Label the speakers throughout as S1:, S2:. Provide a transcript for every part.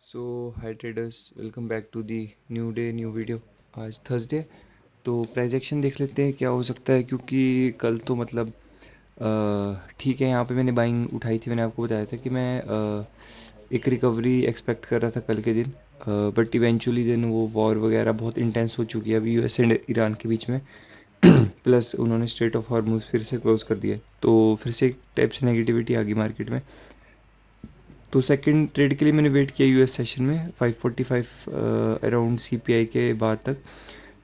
S1: So hi traders, welcome back to the new day new video. आज Thursday, तो price action देख लेते हैं क्या हो सकता है, क्योंकि कल तो मतलब ठीक है। यहाँ पे मैंने बाइंग उठाई थी, मैंने आपको बताया था कि मैं एक रिकवरी एक्सपेक्ट कर रहा था कल के दिन। बट इवेंचुअली दिन वो वॉर वगैरह बहुत इंटेंस हो चुकी है अभी यूएस एंड ईरान के बीच में। प्लस उन्होंने स्ट्रेट ऑफ हॉर्मुज फिर से क्लोज कर दिया, तो फिर से एक टाइप से नेगेटिविटी आ गई मार्केट में। तो सेकंड ट्रेड के लिए मैंने वेट किया यूएस सेशन में 545 अराउंड सीपीआई के बाद तक।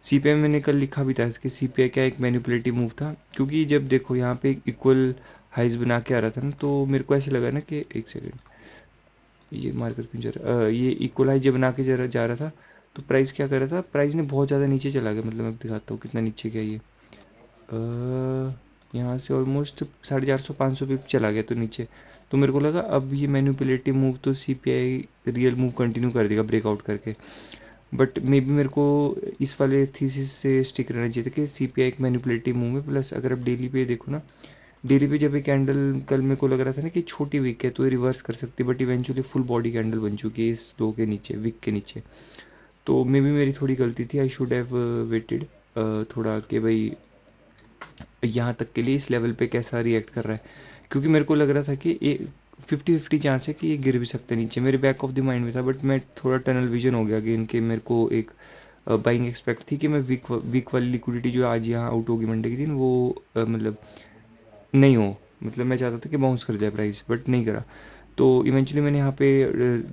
S1: सीपीआई में मैंने कल लिखा भी था कि सीपीआई क्या एक मैनिपुलेटिव मूव था, क्योंकि जब देखो यहाँ पे इक्वल हाइज बना के आ रहा था ना, तो मेरे को ऐसे लगा ना कि एक सेकेंड, ये मार्केट क्यों जा रहा है, ये इक्वल हाइज जब बना के जा रहा था, तो प्राइस क्या कर रहा था, प्राइस ने बहुत ज़्यादा नीचे चला गया। मतलब मैं दिखाता हूँ कितना नीचे गया ये। यहाँ से ऑलमोस्ट 450 पिप चला गया तो नीचे। तो मेरे को लगा अब ये मैनिपुलेटिव मूव तो सीपीआई रियल मूव कंटिन्यू कर देगा ब्रेकआउट करके। बट मे बी मेरे को इस वाले थीसिस से स्टिक रहना चाहिए था कि सीपीआई एक मैनिपुलेटिव मूव है। प्लस अगर आप डेली पे देखो ना, डेली पे जब ये कैंडल कल मेरे को लग रहा था ना कि छोटी विक है तो ये रिवर्स कर सकती है, but eventually full body candle बन चुकी है इस लो के नीचे, विक के नीचे। तो मे बी मेरी थोड़ी गलती थी, आई शुड हैव वेटेड थोड़ा कि भाई यहाँ तक के लिए इस लेवल पे कैसा रिएक्ट कर रहा है, क्योंकि मेरे को लग रहा था कि ये 50-50 चांस है कि ये गिर भी सकते हैं नीचे। मेरे बैक ऑफ द माइंड में था, बट मैं थोड़ा टनल विजन हो गया कि इनके मेरे को एक बाइंग एक्सपेक्ट थी कि मैं वीक वाली लिक्विडिटी जो आज यहाँ आउट होगी मंडे के दिन वो मतलब नहीं हो। मतलब मैं चाहता था कि बाउंस कर जाए प्राइस, बट नहीं करा। तो इवेंचुअली मैंने यहाँ पे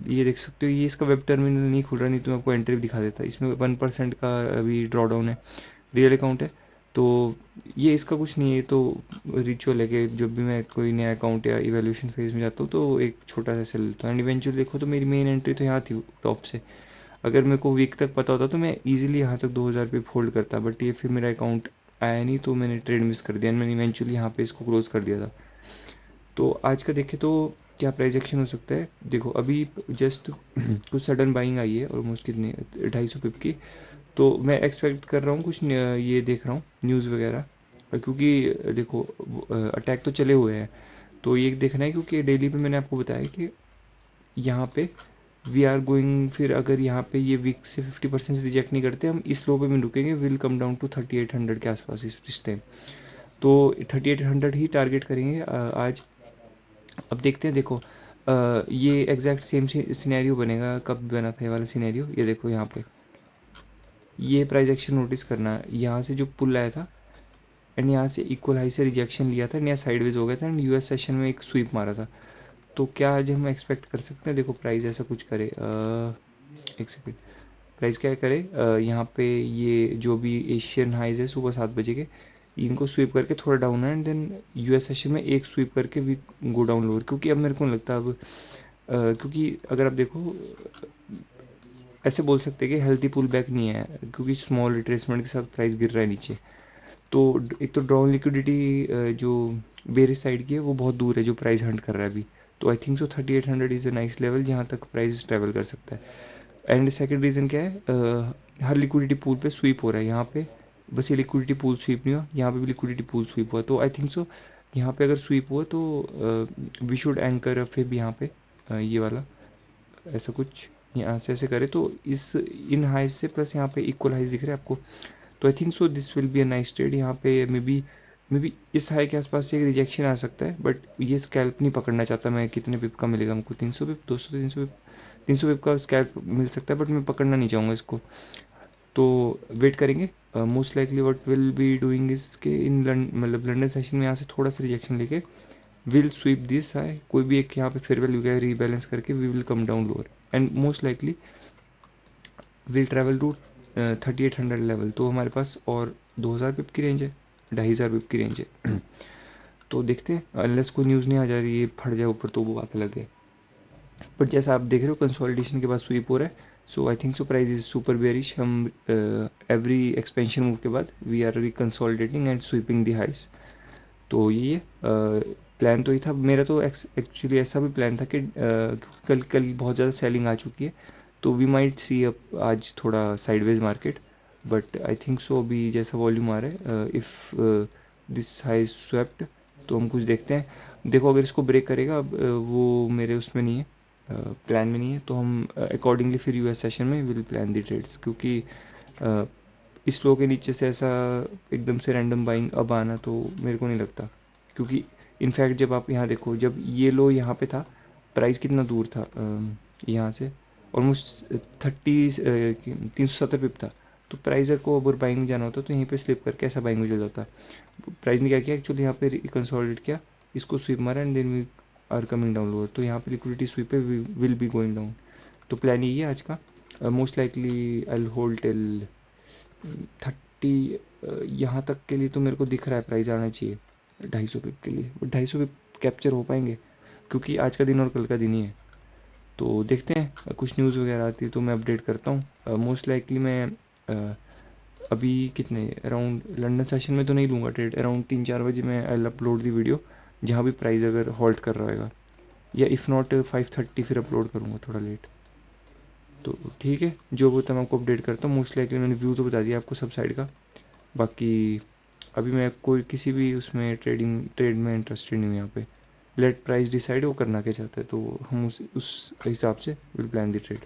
S1: ये देख सकते हो, ये इसका वेब टर्मिनल नहीं खुल रहा, नहीं तो मैं आपको एंट्री भी दिखा देता। इसमें 1% का अभी ड्रॉ डाउन है, रियल अकाउंट है। तो ये इसका कुछ नहीं है, ये तो रिचुअल है कि जब भी मैं कोई नया अकाउंट या इवैल्यूएशन फेज में जाता हूँ तो एक छोटा सा सेल लेता हूँ। एंड इवेंचुअली देखो तो मेरी मेन एंट्री तो यहाँ थी टॉप से। अगर मेरे को वीक तक पता होता तो मैं इजीली यहाँ तक 2000 पे फोल्ड करता, बट ये फिर मेरा अकाउंट आया नहीं तो मैंने ट्रेड मिस कर दिया। मैंने इवेंचुअली यहाँ पे इसको क्लोज कर दिया था। तो आज का देखें तो क्या प्राइस एक्शन हो सकता है, देखो अभी जस्ट कुछ सडन बाइंग आई है ऑलमोस्ट कितनी 250 पिप की। तो मैं एक्सपेक्ट कर रहा हूँ कुछ ये देख रहा हूँ न्यूज़ वगैरह, क्योंकि देखो अटैक तो चले हुए हैं। तो ये देखना है, क्योंकि डेली पे मैंने आपको बताया कि यहाँ पे वी आर गोइंग, फिर अगर यहाँ पे ये वीक से 50% से रिजेक्ट नहीं करते, हम इस लो पे में रुकेंगे, विल कम डाउन टू 3800 के आसपास इस टाइम। तो 3800 ही टारगेट करेंगे आज। अब देखते हैं, देखो ये एग्जैक्ट सेम सिनेरियो बनेगा, कब बना था ये वाला सिनेरियो, ये देखो यहाँ पे ये प्राइस एक्शन नोटिस करना, यहाँ से जो पुल आया था एंड यहाँ से इक्वल हाई से रिजेक्शन लिया था, नया साइडवेज हो गया था एंड यूएस सेशन में एक स्वीप मारा था। तो क्या आज हम एक्सपेक्ट कर सकते हैं, देखो प्राइस ऐसा कुछ करे, एक सेकेंड, प्राइस क्या करे, यहाँ पे ये जो भी एशियन हाइज है सुबह 7 बजे के, इनको स्वीप करके थोड़ा डाउन है एंड देन यूएस सेशन में एक स्वीप करके वी गो डाउन लोअर। क्योंकि अब मेरे को नहीं लगता अब क्योंकि अगर आप देखो ऐसे बोल सकते हैं कि हेल्थी पुल बैक नहीं है, क्योंकि स्मॉल रिट्रेसमेंट के साथ प्राइस गिर रहा है नीचे। तो एक तो ड्रॉन लिक्विडिटी जो बेरिश साइड की है वो बहुत दूर है, जो प्राइस हंट कर रहा है अभी। तो आई think so 3800 is a nice level जहाँ तक प्राइस ट्रैवल कर सकता है। एंड सेकंड रीज़न क्या है, हर लिक्विडिटी पूल पे स्वीप हो रहा है यहाँ पे। बस ये लिक्विडिटी पूल स्वीप नहीं हुआ, यहाँ पे भी लिक्विडिटी पूल स्वीप हुआ। तो आई थिंक सो यहाँ पे अगर स्वीप हुआ तो वी शुड एंकर फिर यहाँ पे ये वाला ऐसा कुछ यहाँ से ऐसे करे तो इस इन हाइज से प्लस यहाँ पे इक्वल हाइज दिख रहे हैं आपको। तो आई think so this will be a nice trade. यहाँ पे मे बी इस हाई के आसपास से एक रिजेक्शन आ सकता है, बट ये स्कैल्प नहीं पकड़ना चाहता मैं। कितने पिप का मिलेगा हमको, 300 पिप, 200, 300 पिप, 300 पिप का स्कैल्प मिल सकता है, बट मैं पकड़ना नहीं चाहूँगा इसको। तो वेट करेंगे। Most likely what will be doing is के इन मतलब लंदन सेशन में यहाँ से थोड़ा सा रिजेक्शन लेके विल स्वीप दिस हाई, कोई भी एक यहाँ पे फेयर वैल्यू का रीबैलेंस करके we will come down lower and most likely will travel to 3800 level. तो हमारे पास और 2000 पिप की रेंज है, 2500 पिप की रेंज है। तो देखते हैं, अनलेस कोई न्यूज़ नहीं आ जा रही है फट जाए ऊपर तो वो बात अलग है। बट जैसा आप देख रहे हो कंसोलिडेशन के बाद स्वीप हो रहा है, so I think so price is super bearish. हम एवरी एक्सपेंशन मूव के बाद we are reconsolidating and sweeping the highs. तो ये प्लान तो ही था मेरा। तो एक्चुअली ऐसा भी प्लान था कि कल कल बहुत ज़्यादा सेलिंग आ चुकी है, तो वी माइट सी अप आज थोड़ा sideways market. But I think सो अभी जैसा वॉल्यूम आ रहा है, इफ़ दिस हाई स्वेप्ट, तो हम कुछ देखते हैं। देखो अगर इसको ब्रेक करेगा अब वो मेरे उसमें नहीं है, प्लान में नहीं है, तो हम अकॉर्डिंगली फिर यूएस सेशन में विल प्लान द ट्रेड्स, क्योंकि इस लो के नीचे से ऐसा एकदम से रैंडम बाइंग अब आना तो मेरे को नहीं लगता, क्योंकि इनफैक्ट जब आप यहाँ देखो, जब ये लो यहाँ पे था, प्राइस कितना दूर था यहाँ से, ऑलमोस्ट 370 पिप था। तो प्राइस को अगर बाइंग जाना होता तो यहीं पे स्लिप करके ऐसा बाइंग हो जाता। प्राइस ने क्या किया एक्चुअली, यहाँ पे कंसोलिडेट किया, इसको स्वीप मारा and then we are coming down lower, तो यहाँ पे लिक्विडिटी स्वीप पे विल बी गोइंग डाउन। तो प्लान यही है आज का, most likely I hold till 30, यहाँ तक के लिए तो मेरे को दिख रहा है प्राइस आना चाहिए 250 पिप के लिए, बट 250 पिप कैप्चर हो पाएंगे क्योंकि आज का दिन और कल का दिन ही है। तो देखते हैं, कुछ न्यूज़ वगैरह आती है तो मैं अपडेट करता हूँ। मोस्ट लाइकली मैं अभी कितने अराउंड लंदन सेशन में तो नहीं लूँगा ट्रेड, अराउंड 3-4 बजे मैं आई अपलोड दी वीडियो, जहाँ भी प्राइस अगर होल्ड कर रहा होगा, या इफ़ नॉट 5:30 फिर अपलोड करूँगा थोड़ा लेट। तो ठीक है, जो होता है मैं आपको अपडेट करता हूँ। मोस्ट लाइकली मैंने व्यू तो बता दिया आपको सब साइड का, बाकी अभी मैं कोई किसी भी उसमें ट्रेड में इंटरेस्टेड नहीं हूँ यहाँ पे। लेट प्राइस डिसाइड वो करना क्या चाहता है, तो हम उस हिसाब से will plan the trade.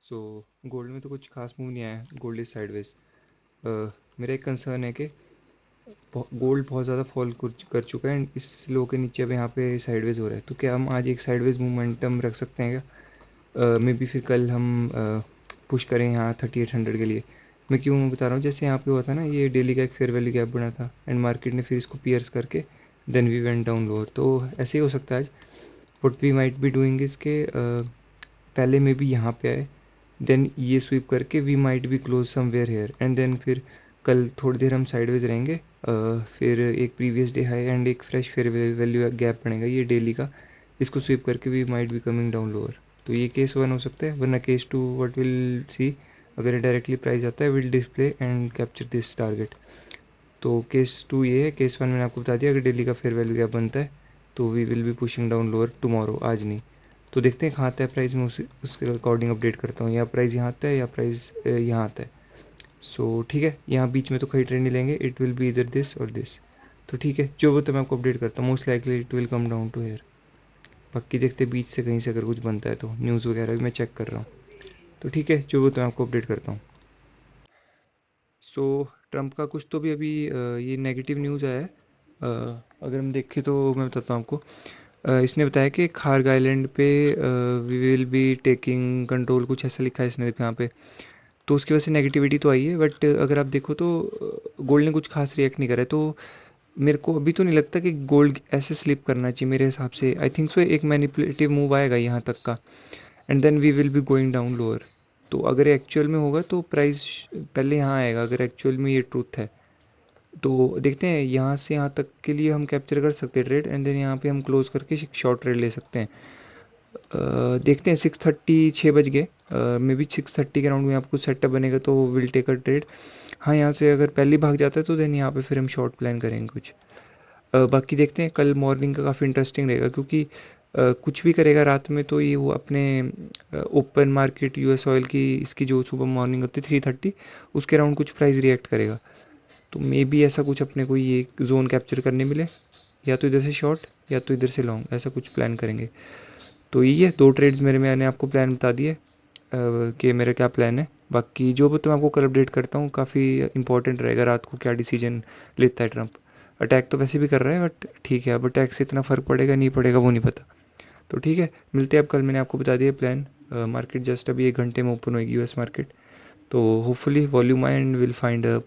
S1: So gold में तो कुछ खास मूव नहीं आया, गोल्ड इज साइडवेज। मेरा एक कंसर्न है कि गोल्ड बहुत ज़्यादा फॉल कर चुका है एंड इस लो के नीचे अब यहाँ पे साइडवेज हो रहा है, तो क्या हम आज एक साइडवेज मोमेंटम रख सकते हैं क्या? मे बी फिर कल हम पुश करें यहाँ 3800 के लिए। मैं क्यों बता रहा हूँ, जैसे यहाँ पे हुआ था ना, ये डेली का एक फेयर वैल्यू गैप बना था एंड मार्केट ने फिर इसको पियर्स करके then we went down lower, तो ऐसे ही हो सकता है आज। What we might be doing इसके पहले में भी यहाँ पे आए, देन ये स्वीप करके we might be close somewhere here and then फिर कल थोड़ी देर हम साइडवेज रहेंगे, फिर एक प्रीवियस डे हाई एंड एक फ्रेश फेयर वैल्यू गैप बनेगा ये डेली का, इसको स्वीप करके we might be coming down lower. तो ये केस 1 हो सकता है, वरना केस 2 व्हाट विल सी, अगर ये डायरेक्टली प्राइस आता है will display and capture this target. तो केस 2 ये है। केस 1 मैंने आपको बता दिया, अगर डेली का फेयर वैल्यू गैप बनता है तो we will be pushing down lower tomorrow, आज नहीं। तो देखते हैं कहाँ आता है प्राइस, में उसके अकॉर्डिंग अपडेट करता हूँ, या प्राइस यहाँ आता है या प्राइस यहाँ आता है। सो ठीक है, यहाँ बीच में तो कहीं ट्रेड नहीं लेंगे, इट विल बी इधर दिस और दिस। तो ठीक है, जो वो तो मैं आपको अपडेट करता हूँ, most likely it will come down to here. बाकी देखते बीच से कहीं से अगर कुछ बनता है तो न्यूज़ वगैरह भी मैं चेक कर रहा हूँ। तो ठीक है, जो वो तो मैं आपको अपडेट करता हूँ। सो ट्रंप का कुछ तो भी अभी ये नेगेटिव न्यूज़ आया है। अगर हम देखें तो मैं बताता हूँ आपको। इसने बताया कि खार्ग आइलैंड पे we will be taking control, कुछ ऐसा लिखा है इसने, देखो यहाँ पे। तो उसकी वजह से नेगेटिविटी तो आई है, बट अगर आप देखो तो गोल्ड ने कुछ खास रिएक्ट नहीं करा है, तो मेरे को अभी तो नहीं लगता कि गोल्ड ऐसे स्लिप करना चाहिए मेरे हिसाब से। आई थिंक सो एक मैनिपुलेटिव मूव आएगा यहाँ तक का and then we will be going down lower. तो अगर एक्चुअल में होगा तो प्राइस पहले यहाँ आएगा, अगर एक्चुअल में ये ट्रूथ है तो देखते हैं, यहाँ से यहाँ तक के लिए हम कैप्चर कर सकते हैं ट्रेड एंड देन यहाँ पे हम क्लोज करके शॉर्ट ट्रेड ले सकते हैं। देखते हैं, 6:30 6 बज गए, मे बी 6:30 के राउंड में आपको सेटअप बनेगा तो विल टेक अ ट्रेड। हाँ, यहाँ से अगर पहले भाग जाता है तो देन यहाँ पे फिर हम शॉर्ट प्लान करेंगे कुछ। बाकी देखते हैं, कल मॉर्निंग का काफ़ी इंटरेस्टिंग रहेगा, क्योंकि कुछ भी करेगा रात में तो ये वो अपने ओपन मार्केट यूएस ऑयल की इसकी जो सुबह मॉर्निंग होती है 3:30, उसके अराउंड कुछ प्राइस रिएक्ट करेगा। तो मे बी ऐसा कुछ अपने को ये जोन कैप्चर करने मिले, या तो इधर से शॉर्ट या तो इधर से लॉन्ग, ऐसा कुछ प्लान करेंगे। तो ये 2 ट्रेड्स मैंने आपको प्लान बता दिए कि मेरा क्या प्लान है। बाकी जो भी तो मैं आपको कल अपडेट करता हूँ, काफ़ी इंपॉर्टेंट रहेगा रात को क्या डिसीजन लेता है ट्रंप। अटैक तो वैसे भी कर रहा है, बट ठीक है, अब अटैक से इतना फ़र्क पड़ेगा नहीं पड़ेगा वो नहीं पता। तो ठीक है, मिलते हैं अब कल। मैंने आपको बता दिया प्लान। मार्केट जस्ट अभी 1 घंटे में ओपन होगी यूएस मार्केट, तो hopefully volume I and will find a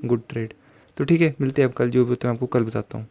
S1: good trade. तो ठीक है, मिलते हैं अब कल, जो भी होता है मैं आपको कल बताता हूँ।